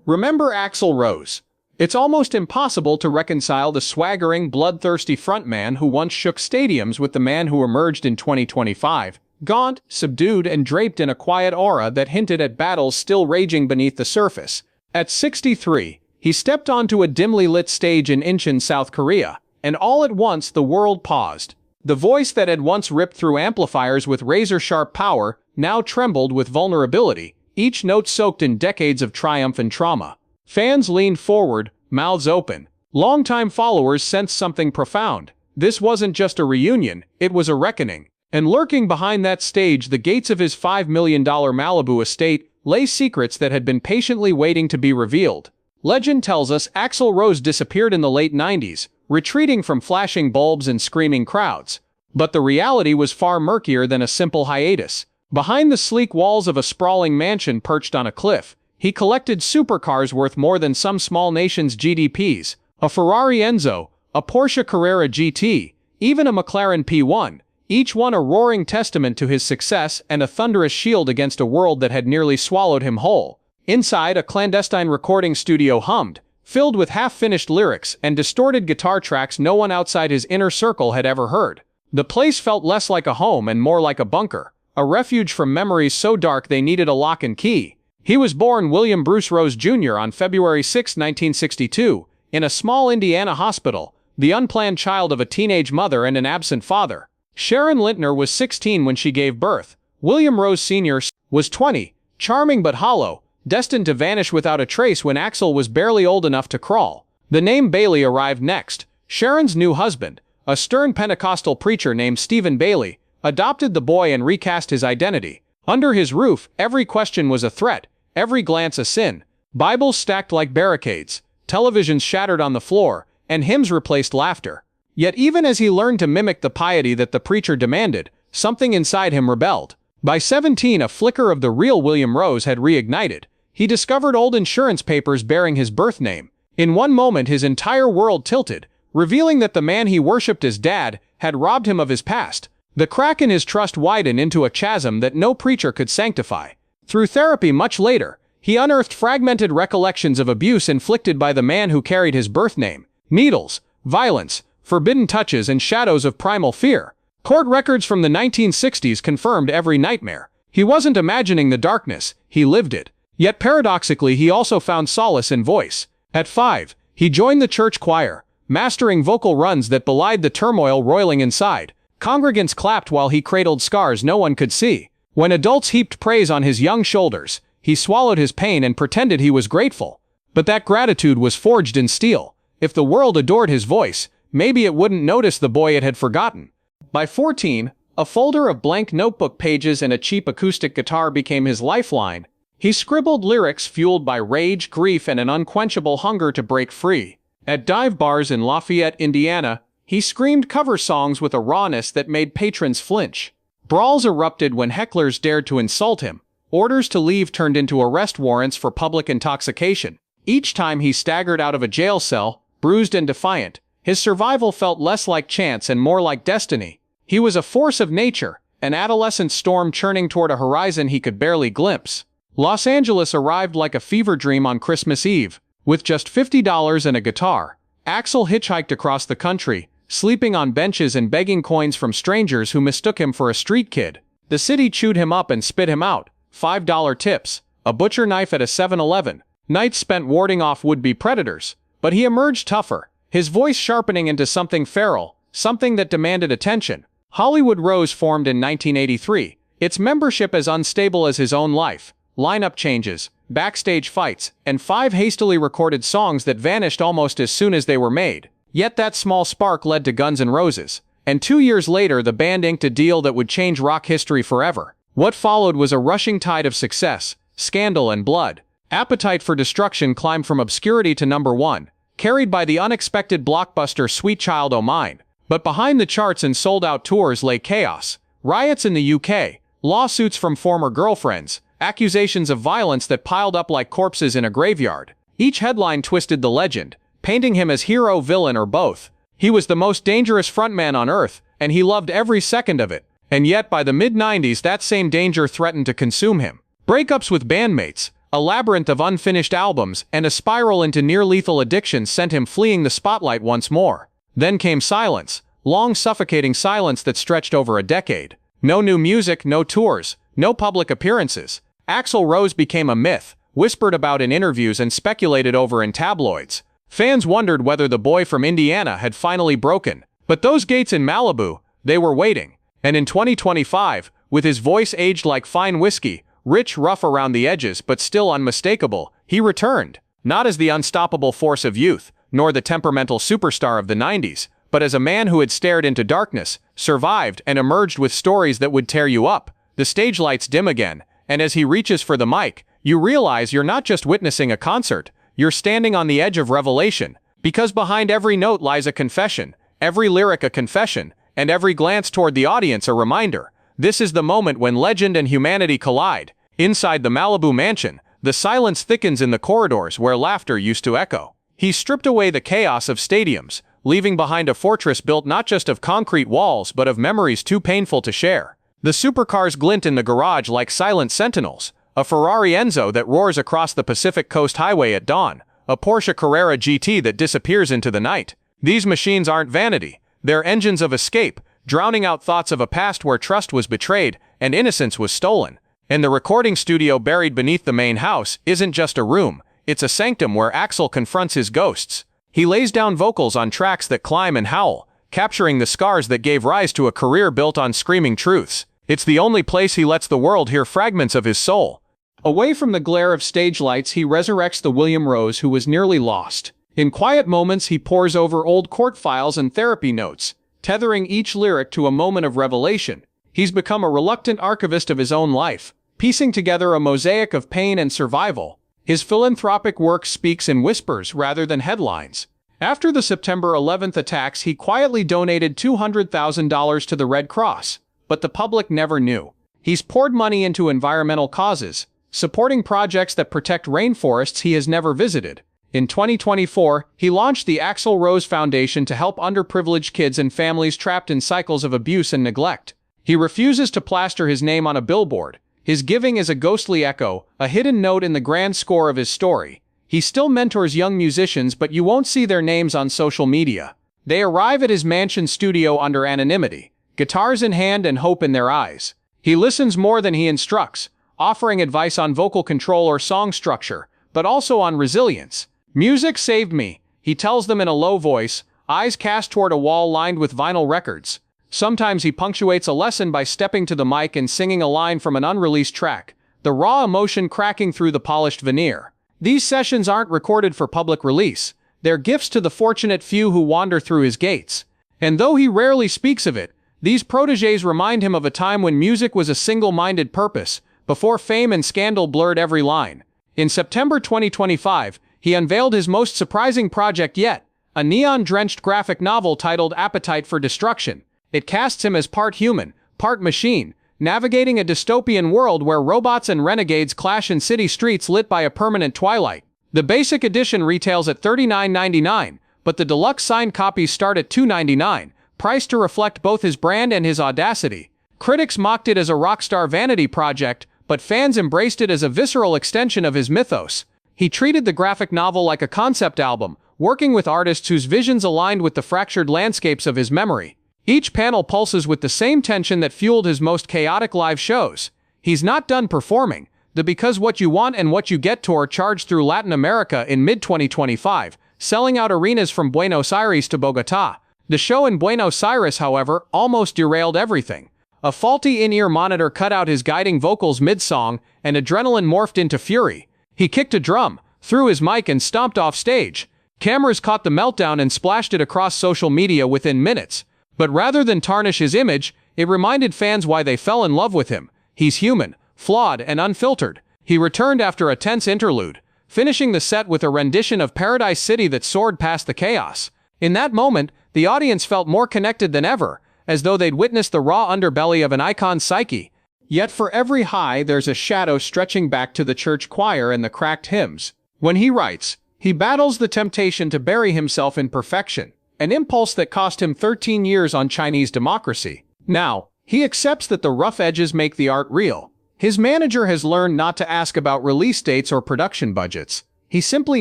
Remember Axl Rose? It's almost impossible to reconcile the swaggering, bloodthirsty frontman who once shook stadiums with the man who emerged in 2025, gaunt, subdued, and draped in a quiet aura that hinted at battles still raging beneath the surface. At 63, he stepped onto a dimly lit stage in Incheon, South Korea, and all at once the world paused. The voice that had once ripped through amplifiers with razor-sharp power now trembled with vulnerability, each note soaked in decades of triumph and trauma. Fans leaned forward, mouths open. Longtime followers sensed something profound. This wasn't just a reunion, it was a reckoning. And lurking behind that stage, the gates of his $5 million Malibu estate, lay secrets that had been patiently waiting to be revealed. Legend tells us Axl Rose disappeared in the late 90s, retreating from flashing bulbs and screaming crowds. But the reality was far murkier than a simple hiatus. Behind the sleek walls of a sprawling mansion perched on a cliff, he collected supercars worth more than some small nation's GDPs, a Ferrari Enzo, a Porsche Carrera GT, even a McLaren P1, each one a roaring testament to his success and a thunderous shield against a world that had nearly swallowed him whole. Inside, a clandestine recording studio hummed, filled with half-finished lyrics and distorted guitar tracks no one outside his inner circle had ever heard. The place felt less like a home and more like a bunker, a refuge from memories so dark they needed a lock and key. He was born William Bruce Rose Jr. on February 6, 1962, in a small Indiana hospital, the unplanned child of a teenage mother and an absent father. Sharon Lintner was 16 when she gave birth. William Rose Sr. was 20, charming but hollow, destined to vanish without a trace when Axl was barely old enough to crawl. The name Bailey arrived next. Sharon's new husband, a stern Pentecostal preacher named Stephen Bailey, adopted the boy and recast his identity. Under his roof, every question was a threat, every glance a sin. Bibles stacked like barricades, televisions shattered on the floor, and hymns replaced laughter. Yet even as he learned to mimic the piety that the preacher demanded, something inside him rebelled. By 17, a flicker of the real William Rose had reignited. He discovered old insurance papers bearing his birth name. In one moment his entire world tilted, revealing that the man he worshipped as dad had robbed him of his past. The crack in his trust widened into a chasm that no preacher could sanctify. Through therapy much later, he unearthed fragmented recollections of abuse inflicted by the man who carried his birth name. Needles, violence, forbidden touches, and shadows of primal fear. Court records from the 1960s confirmed every nightmare. He wasn't imagining the darkness, he lived it. Yet paradoxically he also found solace in voice. At 5, he joined the church choir, mastering vocal runs that belied the turmoil roiling inside. Congregants clapped while he cradled scars no one could see. When adults heaped praise on his young shoulders, he swallowed his pain and pretended he was grateful. But that gratitude was forged in steel. If the world adored his voice, maybe it wouldn't notice the boy it had forgotten. By 14, a folder of blank notebook pages and a cheap acoustic guitar became his lifeline. He scribbled lyrics fueled by rage, grief, and an unquenchable hunger to break free. At dive bars in Lafayette, Indiana, he screamed cover songs with a rawness that made patrons flinch. Brawls erupted when hecklers dared to insult him. Orders to leave turned into arrest warrants for public intoxication. Each time he staggered out of a jail cell, bruised and defiant, his survival felt less like chance and more like destiny. He was a force of nature, an adolescent storm churning toward a horizon he could barely glimpse. Los Angeles arrived like a fever dream on Christmas Eve. With just $50 and a guitar, Axl hitchhiked across the country, sleeping on benches and begging coins from strangers who mistook him for a street kid. The city chewed him up and spit him out. $5 tips, a butcher knife at a 7-Eleven, nights spent warding off would-be predators. But he emerged tougher, his voice sharpening into something feral, something that demanded attention. Hollywood Rose formed in 1983, its membership as unstable as his own life. Lineup changes, backstage fights, and 5 hastily recorded songs that vanished almost as soon as they were made. Yet that small spark led to Guns N' Roses. And 2 years later the band inked a deal that would change rock history forever. What followed was a rushing tide of success, scandal, and blood. Appetite for Destruction climbed from obscurity to #1, carried by the unexpected blockbuster Sweet Child O' Mine. But behind the charts and sold-out tours lay chaos. Riots in the UK, lawsuits from former girlfriends, accusations of violence that piled up like corpses in a graveyard. Each headline twisted the legend, painting him as hero, villain, or both. He was the most dangerous frontman on earth, and he loved every second of it. And yet by the mid-90s that same danger threatened to consume him. Breakups with bandmates, A labyrinth of unfinished albums and a spiral into near-lethal addiction sent him fleeing the spotlight once more. Then came silence, long suffocating silence that stretched over a decade. No new music, no tours, no public appearances. Axl Rose became a myth, whispered about in interviews and speculated over in tabloids. Fans wondered whether the boy from Indiana had finally broken. But those gates in Malibu, they were waiting. And in 2025, with his voice aged like fine whiskey, rich, rough around the edges but still unmistakable, he returned. Not as the unstoppable force of youth, nor the temperamental superstar of the 90s, but as a man who had stared into darkness, survived, and emerged with stories that would tear you up. The stage lights dim again, and as he reaches for the mic, you realize you're not just witnessing a concert, you're standing on the edge of revelation. Because behind every note lies a confession, every lyric a confession, and every glance toward the audience a reminder. This is the moment when legend and humanity collide. Inside the Malibu mansion, the silence thickens in the corridors where laughter used to echo. He stripped away the chaos of stadiums, leaving behind a fortress built not just of concrete walls but of memories too painful to share. The supercars glint in the garage like silent sentinels, a Ferrari Enzo that roars across the Pacific Coast Highway at dawn, a Porsche Carrera GT that disappears into the night. These machines aren't vanity, they're engines of escape, drowning out thoughts of a past where trust was betrayed and innocence was stolen. And the recording studio buried beneath the main house isn't just a room, it's a sanctum where Axl confronts his ghosts. He lays down vocals on tracks that climb and howl, capturing the scars that gave rise to a career built on screaming truths. It's the only place he lets the world hear fragments of his soul. Away from the glare of stage lights, he resurrects the William Rose who was nearly lost. In quiet moments, he pores over old court files and therapy notes, tethering each lyric to a moment of revelation. He's become a reluctant archivist of his own life, piecing together a mosaic of pain and survival. His philanthropic work speaks in whispers rather than headlines. After the September 11th attacks, he quietly donated $200,000 to the Red Cross, but the public never knew. He's poured money into environmental causes, supporting projects that protect rainforests he has never visited. In 2024, he launched the Axl Rose Foundation to help underprivileged kids and families trapped in cycles of abuse and neglect. He refuses to plaster his name on a billboard. His giving is a ghostly echo, a hidden note in the grand score of his story. He still mentors young musicians, but you won't see their names on social media. They arrive at his mansion studio under anonymity, guitars in hand and hope in their eyes. He listens more than he instructs, offering advice on vocal control or song structure, but also on resilience. "Music saved me," he tells them in a low voice, eyes cast toward a wall lined with vinyl records. Sometimes he punctuates a lesson by stepping to the mic and singing a line from an unreleased track, the raw emotion cracking through the polished veneer. These sessions aren't recorded for public release. They're gifts to the fortunate few who wander through his gates. And though he rarely speaks of it, these protégés remind him of a time when music was a single-minded purpose, before fame and scandal blurred every line. In September 2025, he unveiled his most surprising project yet, a neon-drenched graphic novel titled Appetite for Destruction. It casts him as part human, part machine, navigating a dystopian world where robots and renegades clash in city streets lit by a permanent twilight. The basic edition retails at $39.99, but the deluxe signed copies start at $2.99, priced to reflect both his brand and his audacity. Critics mocked it as a rockstar vanity project, but fans embraced it as a visceral extension of his mythos. He treated the graphic novel like a concept album, working with artists whose visions aligned with the fractured landscapes of his memory. Each panel pulses with the same tension that fueled his most chaotic live shows. He's not done performing. The Because What You Want and What You Get tour charged through Latin America in mid-2025, selling out arenas from Buenos Aires to Bogotá. The show in Buenos Aires, however, almost derailed everything. A faulty in-ear monitor cut out his guiding vocals mid-song, and adrenaline morphed into fury. He kicked a drum, threw his mic and stomped off stage. Cameras caught the meltdown and splashed it across social media within minutes. But rather than tarnish his image, it reminded fans why they fell in love with him. He's human, flawed, and unfiltered. He returned after a tense interlude, finishing the set with a rendition of Paradise City that soared past the chaos. In that moment, the audience felt more connected than ever, as though they'd witnessed the raw underbelly of an icon's psyche. Yet for every high, there's a shadow stretching back to the church choir and the cracked hymns. When he writes, he battles the temptation to bury himself in perfection, an impulse that cost him 13 years on Chinese democracy. Now, he accepts that the rough edges make the art real. His manager has learned not to ask about release dates or production budgets. He simply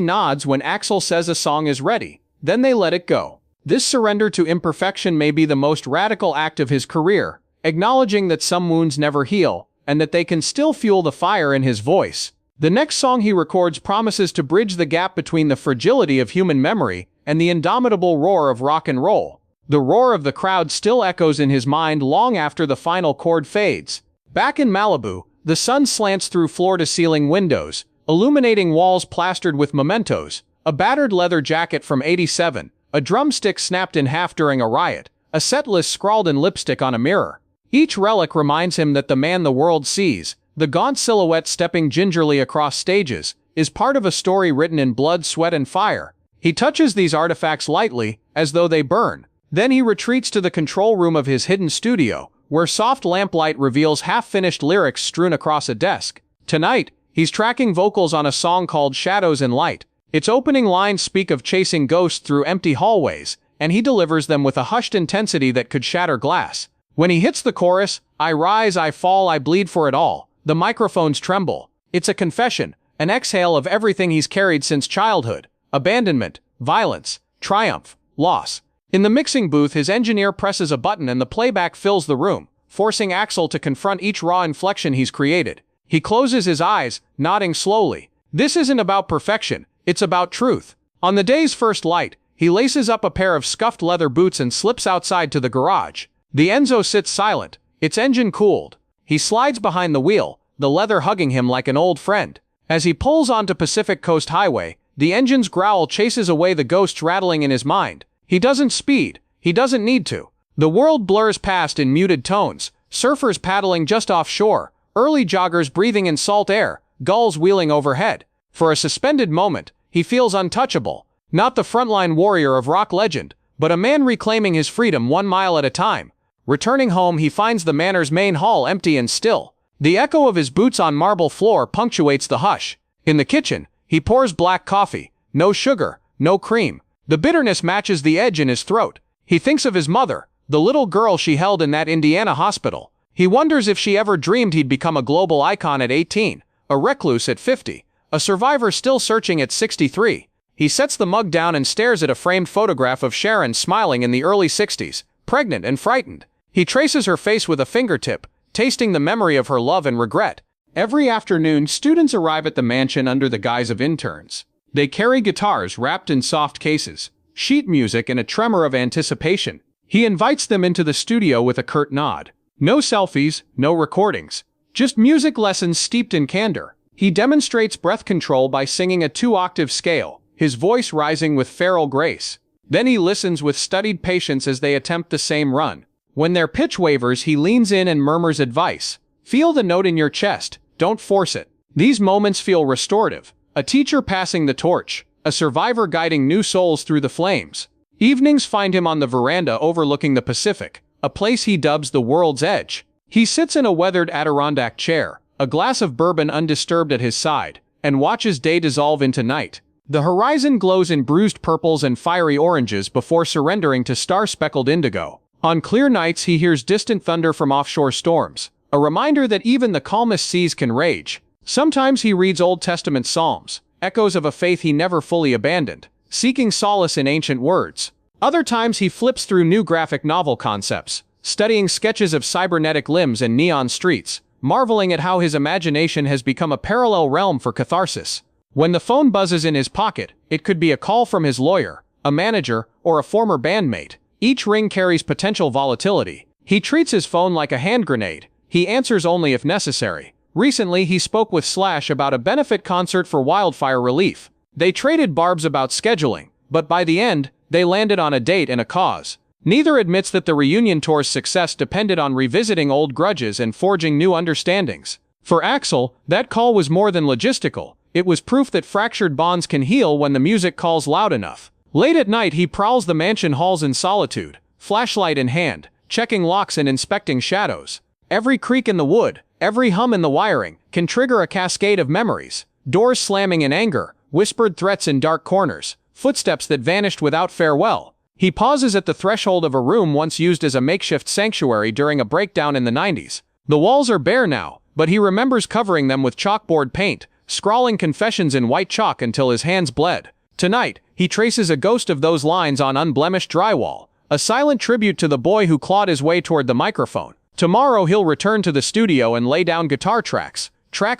nods when Axel says a song is ready. Then they let it go. This surrender to imperfection may be the most radical act of his career, acknowledging that some wounds never heal, and that they can still fuel the fire in his voice. The next song he records promises to bridge the gap between the fragility of human memory and the indomitable roar of rock and roll. The roar of the crowd still echoes in his mind long after the final chord fades. Back in Malibu, the sun slants through floor-to-ceiling windows, illuminating walls plastered with mementos: a battered leather jacket from '87, a drumstick snapped in half during a riot, a set list scrawled in lipstick on a mirror. Each relic reminds him that the man the world sees, the gaunt silhouette stepping gingerly across stages, is part of a story written in blood, sweat, and fire. He touches these artifacts lightly, as though they burn. Then he retreats to the control room of his hidden studio, where soft lamplight reveals half-finished lyrics strewn across a desk. Tonight, he's tracking vocals on a song called Shadows and Light. Its opening lines speak of chasing ghosts through empty hallways, and he delivers them with a hushed intensity that could shatter glass. When he hits the chorus, "I rise, I fall, I bleed for it all," the microphones tremble. It's a confession, an exhale of everything he's carried since childhood: abandonment, violence, triumph, loss. In the mixing booth, his engineer presses a button and the playback fills the room, forcing Axel to confront each raw inflection he's created. He closes his eyes, nodding slowly. This isn't about perfection, it's about truth. On the day's first light, he laces up a pair of scuffed leather boots and slips outside to the garage. The Enzo sits silent, its engine cooled. He slides behind the wheel, the leather hugging him like an old friend. As he pulls onto Pacific Coast Highway, the engine's growl chases away the ghosts rattling in his mind. He doesn't speed. He doesn't need to. The world blurs past in muted tones: surfers paddling just offshore, early joggers breathing in salt air, gulls wheeling overhead. For a suspended moment, he feels untouchable. Not the frontline warrior of rock legend, but a man reclaiming his freedom 1 mile at a time. Returning home, he finds the manor's main hall empty and still. The echo of his boots on marble floor punctuates the hush. In the kitchen, he pours black coffee. No sugar, no cream. The bitterness matches the edge in his throat. He thinks of his mother, the little girl she held in that Indiana hospital. He wonders if she ever dreamed he'd become a global icon at 18, a recluse at 50, a survivor still searching at 63. He sets the mug down and stares at a framed photograph of Sharon smiling in the early 60s, pregnant and frightened. He traces her face with a fingertip, tasting the memory of her love and regret. Every afternoon, students arrive at the mansion under the guise of interns. They carry guitars wrapped in soft cases, sheet music, and a tremor of anticipation. He invites them into the studio with a curt nod. No selfies, no recordings. Just music lessons steeped in candor. He demonstrates breath control by singing a 2-octave scale, his voice rising with feral grace. Then he listens with studied patience as they attempt the same run. When their pitch wavers, he leans in and murmurs advice. Feel the note in your chest, don't force it. These moments feel restorative. A teacher passing the torch, a survivor guiding new souls through the flames. Evenings find him on the veranda overlooking the Pacific, a place he dubs the world's edge. He sits in a weathered Adirondack chair, a glass of bourbon undisturbed at his side, and watches day dissolve into night. The horizon glows in bruised purples and fiery oranges before surrendering to star-speckled indigo. On clear nights, he hears distant thunder from offshore storms, a reminder that even the calmest seas can rage. Sometimes he reads Old Testament psalms, echoes of a faith he never fully abandoned, seeking solace in ancient words. Other times he flips through new graphic novel concepts, studying sketches of cybernetic limbs and neon streets, marveling at how his imagination has become a parallel realm for catharsis. When the phone buzzes in his pocket, it could be a call from his lawyer, a manager, or a former bandmate. Each ring carries potential volatility. He treats his phone like a hand grenade. He answers only if necessary. Recently, he spoke with Slash about a benefit concert for wildfire relief. They traded barbs about scheduling, but by the end, they landed on a date and a cause. Neither admits that the reunion tour's success depended on revisiting old grudges and forging new understandings. For Axel, that call was more than logistical. It was proof that fractured bonds can heal when the music calls loud enough. Late at night, he prowls the mansion halls in solitude, flashlight in hand, checking locks and inspecting shadows. Every creak in the wood, every hum in the wiring, can trigger a cascade of memories. Doors slamming in anger, whispered threats in dark corners, footsteps that vanished without farewell. He pauses at the threshold of a room once used as a makeshift sanctuary during a breakdown in the 90s. The walls are bare now, but he remembers covering them with chalkboard paint, scrawling confessions in white chalk until his hands bled. Tonight, he traces a ghost of those lines on unblemished drywall, a silent tribute to the boy who clawed his way toward the microphone. Tomorrow he'll return to the studio and lay down guitar tracks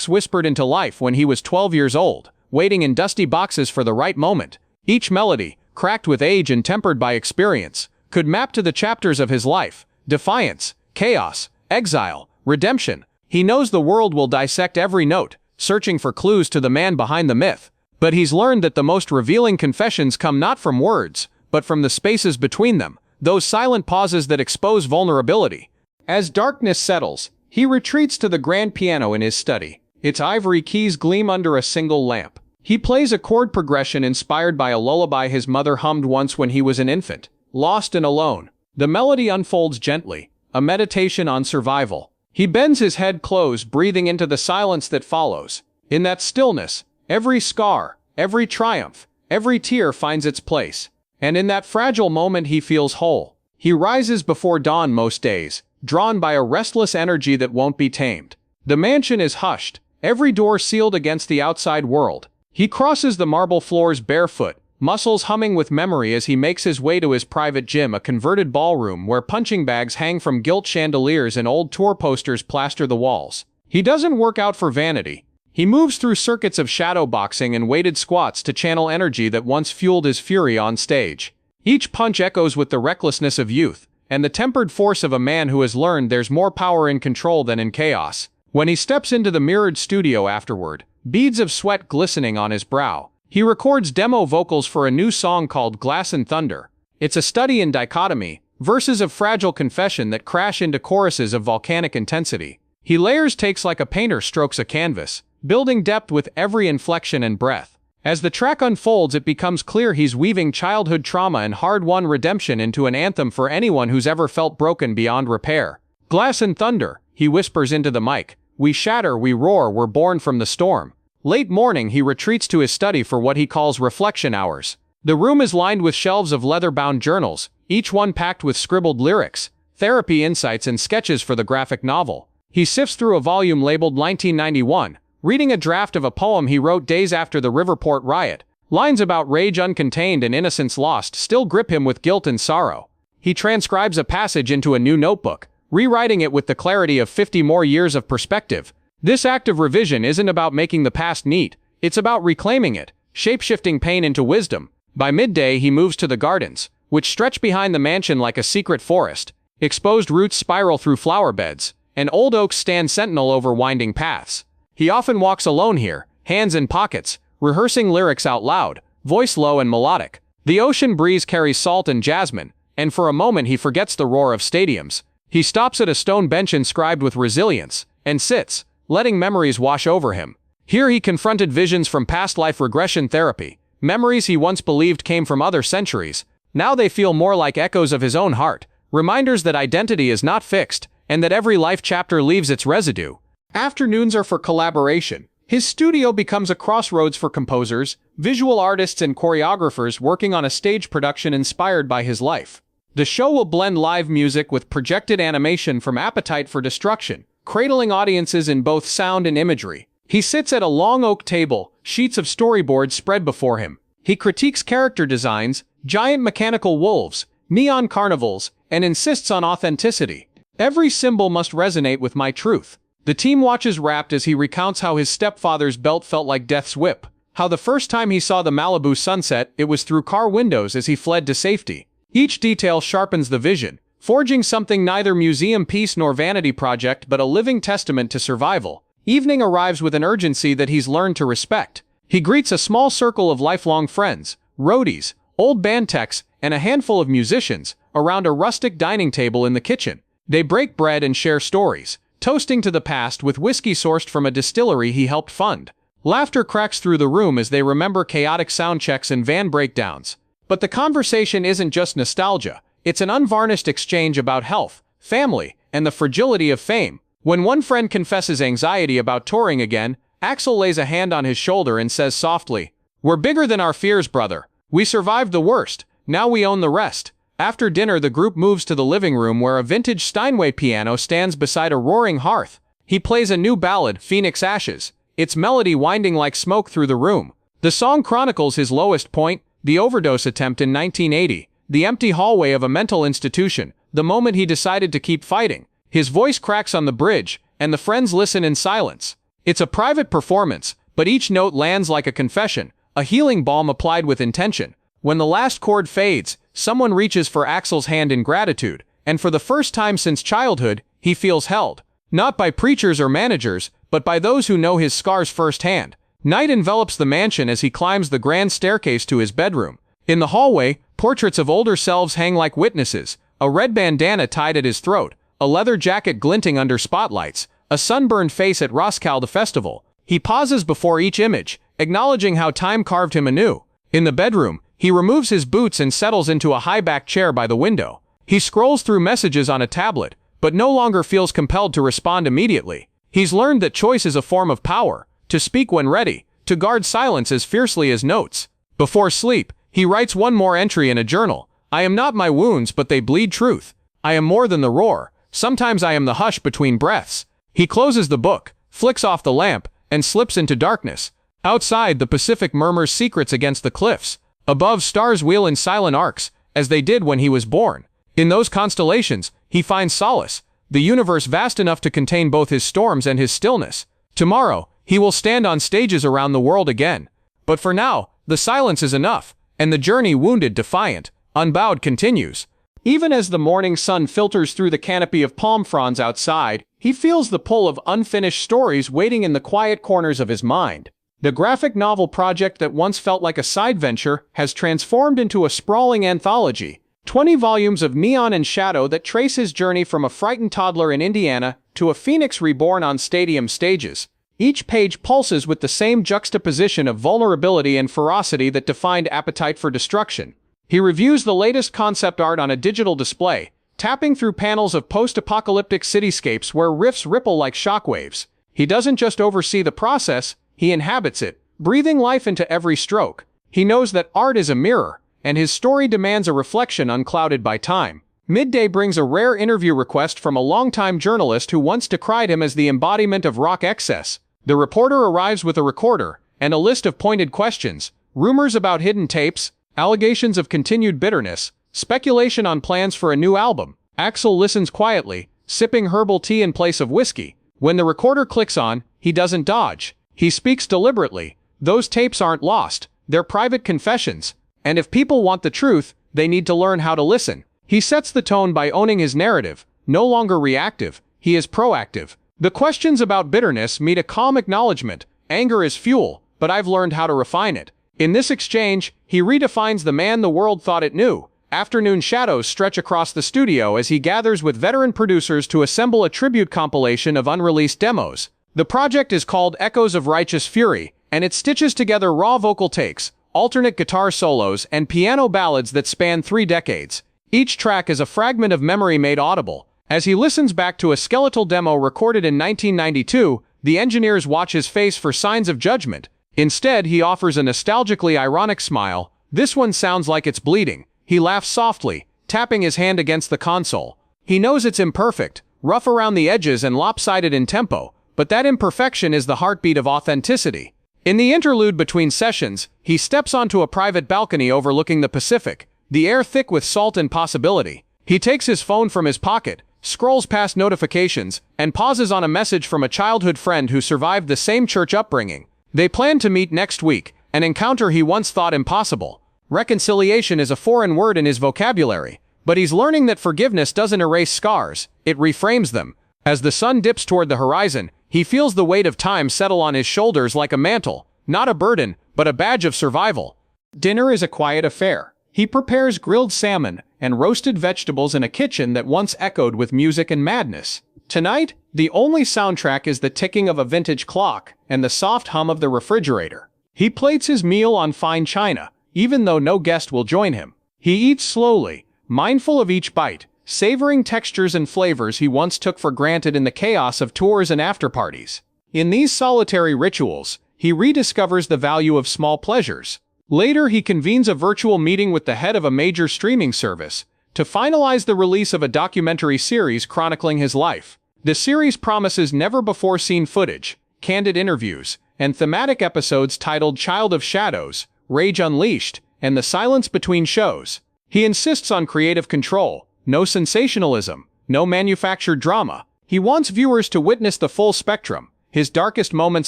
whispered into life when he was 12 years old, waiting in dusty boxes for the right moment. Each melody, cracked with age and tempered by experience, could map to the chapters of his life: defiance, chaos, exile, redemption. He knows the world will dissect every note, searching for clues to the man behind the myth. But he's learned that the most revealing confessions come not from words, but from the spaces between them, those silent pauses that expose vulnerability. As darkness settles, he retreats to the grand piano in his study. Its ivory keys gleam under a single lamp. He plays a chord progression inspired by a lullaby his mother hummed once when he was an infant, lost and alone. The melody unfolds gently, a meditation on survival. He bends his head close, breathing into the silence that follows. In that stillness, every scar, every triumph, every tear finds its place. And in that fragile moment he feels whole. He rises before dawn most days, drawn by a restless energy that won't be tamed. The mansion is hushed, every door sealed against the outside world. He crosses the marble floors barefoot, muscles humming with memory as he makes his way to his private gym, a converted ballroom where punching bags hang from gilt chandeliers and old tour posters plaster the walls. He doesn't work out for vanity. He moves through circuits of shadow boxing and weighted squats to channel energy that once fueled his fury on stage. Each punch echoes with the recklessness of youth, and the tempered force of a man who has learned there's more power in control than in chaos. When he steps into the mirrored studio afterward, beads of sweat glistening on his brow, he records demo vocals for a new song called Glass and Thunder. It's a study in dichotomy, verses of fragile confession that crash into choruses of volcanic intensity. He layers takes like a painter strokes a canvas, building depth with every inflection and breath. As the track unfolds, it becomes clear he's weaving childhood trauma and hard-won redemption into an anthem for anyone who's ever felt broken beyond repair. Glass and thunder, he whispers into the mic. We shatter, we roar, we're born from the storm. Late morning, he retreats to his study for what he calls reflection hours. The room is lined with shelves of leather-bound journals, each one packed with scribbled lyrics, therapy insights, and sketches for the graphic novel. He sifts through a volume labeled 1991, reading a draft of a poem he wrote days after the Riverport riot. Lines about rage uncontained and innocence lost still grip him with guilt and sorrow. He transcribes a passage into a new notebook, rewriting it with the clarity of 50 more years of perspective. This act of revision isn't about making the past neat, it's about reclaiming it, shape-shifting pain into wisdom. By midday he moves to the gardens, which stretch behind the mansion like a secret forest. Exposed roots spiral through flower beds, and old oaks stand sentinel over winding paths. He often walks alone here, hands in pockets, rehearsing lyrics out loud, voice low and melodic. The ocean breeze carries salt and jasmine, and for a moment he forgets the roar of stadiums. He stops at a stone bench inscribed with resilience, and sits, letting memories wash over him. Here he confronted visions from past life regression therapy, memories he once believed came from other centuries. Now they feel more like echoes of his own heart, reminders that identity is not fixed, and that every life chapter leaves its residue. Afternoons are for collaboration. His studio becomes a crossroads for composers, visual artists, and choreographers working on a stage production inspired by his life. The show will blend live music with projected animation from Appetite for Destruction, cradling audiences in both sound and imagery. He sits at a long oak table, sheets of storyboards spread before him. He critiques character designs, giant mechanical wolves, neon carnivals, and insists on authenticity. Every symbol must resonate with my truth. The team watches rapt as he recounts how his stepfather's belt felt like death's whip, how the first time he saw the Malibu sunset, it was through car windows as he fled to safety. Each detail sharpens the vision, forging something neither museum piece nor vanity project but a living testament to survival. Evening arrives with an urgency that he's learned to respect. He greets a small circle of lifelong friends, roadies, old band techs, and a handful of musicians, around a rustic dining table in the kitchen. They break bread and share stories, toasting to the past with whiskey sourced from a distillery he helped fund. Laughter cracks through the room as they remember chaotic sound checks and van breakdowns. But the conversation isn't just nostalgia, it's an unvarnished exchange about health, family, and the fragility of fame. When one friend confesses anxiety about touring again, Axel lays a hand on his shoulder and says softly, "We're bigger than our fears, brother. We survived the worst, now we own the rest." After dinner the group moves to the living room where a vintage Steinway piano stands beside a roaring hearth. He plays a new ballad, Phoenix Ashes, its melody winding like smoke through the room. The song chronicles his lowest point, the overdose attempt in 1980, the empty hallway of a mental institution, the moment he decided to keep fighting. His voice cracks on the bridge, and the friends listen in silence. It's a private performance, but each note lands like a confession, a healing balm applied with intention. When the last chord fades, someone reaches for Axel's hand in gratitude, and for the first time since childhood, he feels held. Not by preachers or managers, but by those who know his scars firsthand. Night envelops the mansion as he climbs the grand staircase to his bedroom. In the hallway, portraits of older selves hang like witnesses, a red bandana tied at his throat, a leather jacket glinting under spotlights, a sunburned face at Roskilde Festival. He pauses before each image, acknowledging how time carved him anew. In the bedroom, he removes his boots and settles into a high-backed chair by the window. He scrolls through messages on a tablet, but no longer feels compelled to respond immediately. He's learned that choice is a form of power, to speak when ready, to guard silence as fiercely as notes. Before sleep, he writes one more entry in a journal. I am not my wounds, but they bleed truth. I am more than the roar. Sometimes I am the hush between breaths. He closes the book, flicks off the lamp, and slips into darkness. Outside, the Pacific murmurs secrets against the cliffs. Above, stars wheel in silent arcs, as they did when he was born. In those constellations, he finds solace, the universe vast enough to contain both his storms and his stillness. Tomorrow, he will stand on stages around the world again. But for now, the silence is enough, and the journey, wounded, defiant, unbowed, continues. Even as the morning sun filters through the canopy of palm fronds outside, he feels the pull of unfinished stories waiting in the quiet corners of his mind. The graphic novel project that once felt like a side venture has transformed into a sprawling anthology. 20 volumes of neon and shadow that trace his journey from a frightened toddler in Indiana to a phoenix reborn on stadium stages. Each page pulses with the same juxtaposition of vulnerability and ferocity that defined Appetite for Destruction. He reviews the latest concept art on a digital display, tapping through panels of post-apocalyptic cityscapes where riffs ripple like shockwaves. He doesn't just oversee the process, he inhabits it, breathing life into every stroke. He knows that art is a mirror, and his story demands a reflection unclouded by time. Midday brings a rare interview request from a longtime journalist who once decried him as the embodiment of rock excess. The reporter arrives with a recorder and a list of pointed questions, rumors about hidden tapes, allegations of continued bitterness, speculation on plans for a new album. Axel listens quietly, sipping herbal tea in place of whiskey. When the recorder clicks on, he doesn't dodge. He speaks deliberately. Those tapes aren't lost, they're private confessions. And if people want the truth, they need to learn how to listen. He sets the tone by owning his narrative. No longer reactive, he is proactive. The questions about bitterness meet a calm acknowledgement. Anger is fuel, but I've learned how to refine it. In this exchange, he redefines the man the world thought it knew. Afternoon shadows stretch across the studio as he gathers with veteran producers to assemble a tribute compilation of unreleased demos. The project is called Echoes of Righteous Fury, and it stitches together raw vocal takes, alternate guitar solos, and piano ballads that span 3 decades. Each track is a fragment of memory made audible. As he listens back to a skeletal demo recorded in 1992, the engineers watch his face for signs of judgment. Instead, he offers a nostalgically ironic smile. This one sounds like it's bleeding. He laughs softly, tapping his hand against the console. He knows it's imperfect, rough around the edges and lopsided in tempo, but that imperfection is the heartbeat of authenticity. In the interlude between sessions, he steps onto a private balcony overlooking the Pacific, the air thick with salt and possibility. He takes his phone from his pocket, scrolls past notifications, and pauses on a message from a childhood friend who survived the same church upbringing. They plan to meet next week, an encounter he once thought impossible. Reconciliation is a foreign word in his vocabulary, but he's learning that forgiveness doesn't erase scars, it reframes them. As the sun dips toward the horizon, he feels the weight of time settle on his shoulders like a mantle, not a burden, but a badge of survival. Dinner is a quiet affair. He prepares grilled salmon and roasted vegetables in a kitchen that once echoed with music and madness. Tonight, the only soundtrack is the ticking of a vintage clock and the soft hum of the refrigerator. He plates his meal on fine china, even though no guest will join him. He eats slowly, mindful of each bite, savoring textures and flavors he once took for granted in the chaos of tours and after-parties. In these solitary rituals, he rediscovers the value of small pleasures. Later, he convenes a virtual meeting with the head of a major streaming service to finalize the release of a documentary series chronicling his life. The series promises never-before-seen footage, candid interviews, and thematic episodes titled Child of Shadows, Rage Unleashed, and The Silence Between Shows. He insists on creative control, no sensationalism, no manufactured drama. He wants viewers to witness the full spectrum, his darkest moments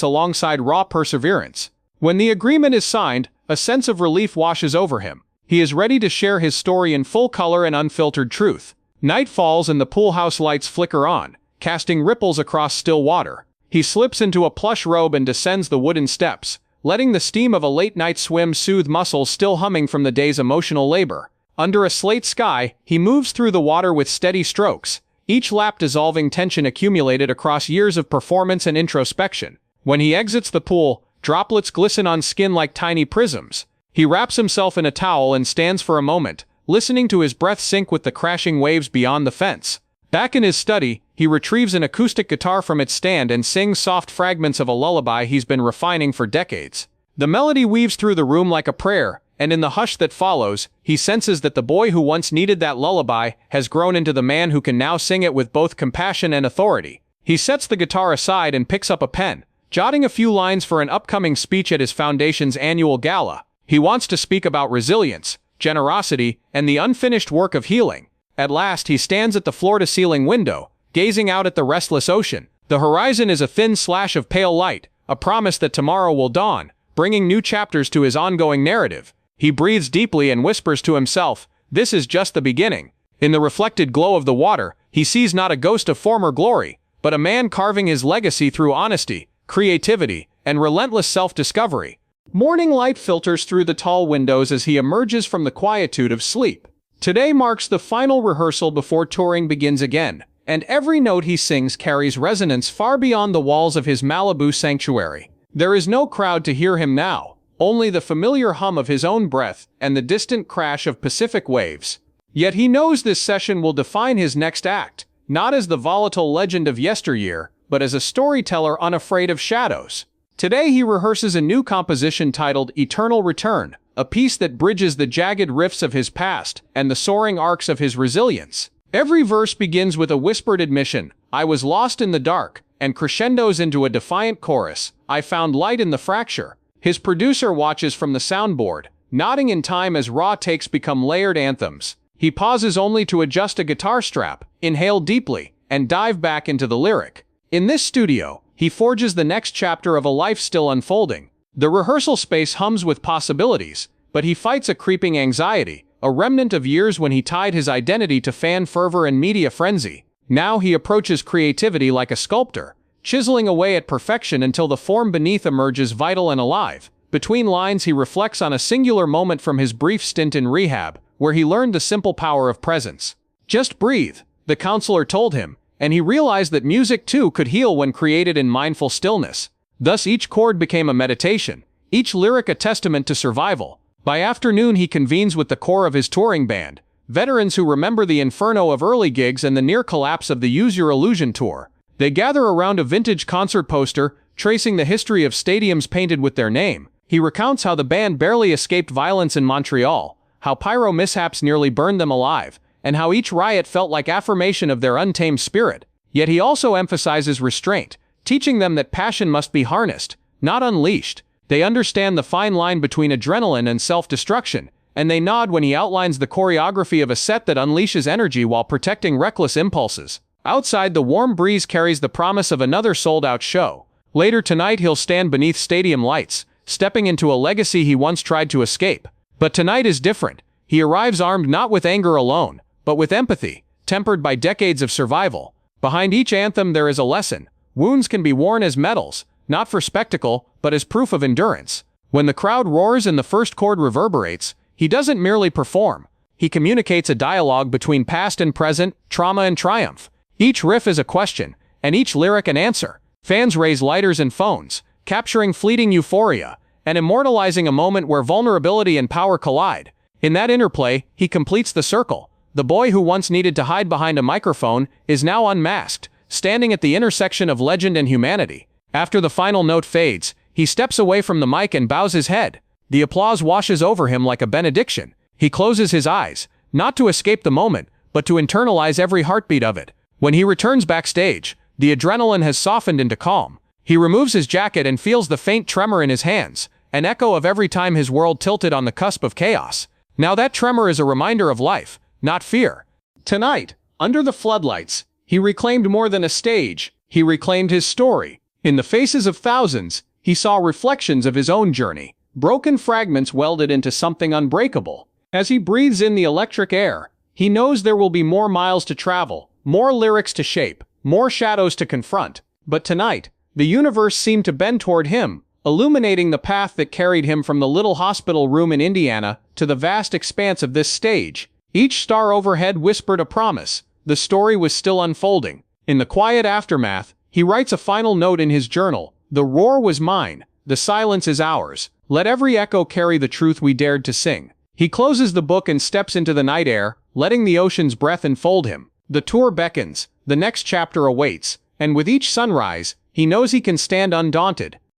alongside raw perseverance. When the agreement is signed, a sense of relief washes over him. He is ready to share his story in full color and unfiltered truth. Night falls and the pool house lights flicker on, casting ripples across still water. He slips into a plush robe and descends the wooden steps, letting the steam of a late-night swim soothe muscles still humming from the day's emotional labor. Under a slate sky, he moves through the water with steady strokes, each lap dissolving tension accumulated across years of performance and introspection. When he exits the pool, droplets glisten on skin like tiny prisms. He wraps himself in a towel and stands for a moment, listening to his breath sink with the crashing waves beyond the fence. Back in his study, he retrieves an acoustic guitar from its stand and sings soft fragments of a lullaby he's been refining for decades. The melody weaves through the room like a prayer, and in the hush that follows, he senses that the boy who once needed that lullaby has grown into the man who can now sing it with both compassion and authority. He sets the guitar aside and picks up a pen, jotting a few lines for an upcoming speech at his foundation's annual gala. He wants to speak about resilience, generosity, and the unfinished work of healing. At last he stands at the floor-to-ceiling window, gazing out at the restless ocean. The horizon is a thin slash of pale light, a promise that tomorrow will dawn, bringing new chapters to his ongoing narrative. He breathes deeply and whispers to himself, "This is just the beginning." In the reflected glow of the water, he sees not a ghost of former glory, but a man carving his legacy through honesty, creativity, and relentless self-discovery. Morning light filters through the tall windows as he emerges from the quietude of sleep. Today marks the final rehearsal before touring begins again, and every note he sings carries resonance far beyond the walls of his Malibu sanctuary. There is no crowd to hear him now, only the familiar hum of his own breath and the distant crash of Pacific waves. Yet he knows this session will define his next act, not as the volatile legend of yesteryear, but as a storyteller unafraid of shadows. Today he rehearses a new composition titled Eternal Return, a piece that bridges the jagged rifts of his past and the soaring arcs of his resilience. Every verse begins with a whispered admission, "I was lost in the dark," and crescendos into a defiant chorus, "I found light in the fracture." His producer watches from the soundboard, nodding in time as raw takes become layered anthems. He pauses only to adjust a guitar strap, inhale deeply, and dive back into the lyric. In this studio, he forges the next chapter of a life still unfolding. The rehearsal space hums with possibilities, but he fights a creeping anxiety, a remnant of years when he tied his identity to fan fervor and media frenzy. Now he approaches creativity like a sculptor, chiseling away at perfection until the form beneath emerges vital and alive. Between lines he reflects on a singular moment from his brief stint in rehab, where he learned the simple power of presence. "Just breathe," the counselor told him, and he realized that music too could heal when created in mindful stillness. Thus each chord became a meditation, each lyric a testament to survival. By afternoon he convenes with the core of his touring band, veterans who remember the inferno of early gigs and the near collapse of the Use Your Illusion tour. They gather around a vintage concert poster, tracing the history of stadiums painted with their name. He recounts how the band barely escaped violence in Montreal, how pyro mishaps nearly burned them alive, and how each riot felt like affirmation of their untamed spirit. Yet he also emphasizes restraint, teaching them that passion must be harnessed, not unleashed. They understand the fine line between adrenaline and self-destruction, and they nod when he outlines the choreography of a set that unleashes energy while protecting reckless impulses. Outside, the warm breeze carries the promise of another sold-out show. Later tonight he'll stand beneath stadium lights, stepping into a legacy he once tried to escape. But tonight is different. He arrives armed not with anger alone, but with empathy, tempered by decades of survival. Behind each anthem there is a lesson. Wounds can be worn as medals, not for spectacle, but as proof of endurance. When the crowd roars and the first chord reverberates, he doesn't merely perform. He communicates a dialogue between past and present, trauma and triumph. Each riff is a question, and each lyric an answer. Fans raise lighters and phones, capturing fleeting euphoria, and immortalizing a moment where vulnerability and power collide. In that interplay, he completes the circle. The boy who once needed to hide behind a microphone is now unmasked, standing at the intersection of legend and humanity. After the final note fades, he steps away from the mic and bows his head. The applause washes over him like a benediction. He closes his eyes, not to escape the moment, but to internalize every heartbeat of it. When he returns backstage, The adrenaline has softened into calm. He removes his jacket and feels the faint tremor in his hands, an echo of every time his world tilted on the cusp of chaos. Now that tremor is a reminder of life, not fear. Tonight, under the floodlights, he reclaimed more than a stage, he reclaimed his story. In the faces of thousands, he saw reflections of his own journey, broken fragments welded into something unbreakable. As he breathes in the electric air, he knows there will be more miles to travel, more lyrics to shape, more shadows to confront. But tonight, the universe seemed to bend toward him, illuminating the path that carried him from the little hospital room in Indiana to the vast expanse of this stage. Each star overhead whispered a promise. The story was still unfolding. In the quiet aftermath, he writes a final note in his journal. The roar was mine, the silence is ours. Let every echo carry the truth we dared to sing. He closes the book and steps into the night air, letting the ocean's breath enfold him. The tour beckons, the next chapter awaits, and with each sunrise, he knows he can stand undaunted,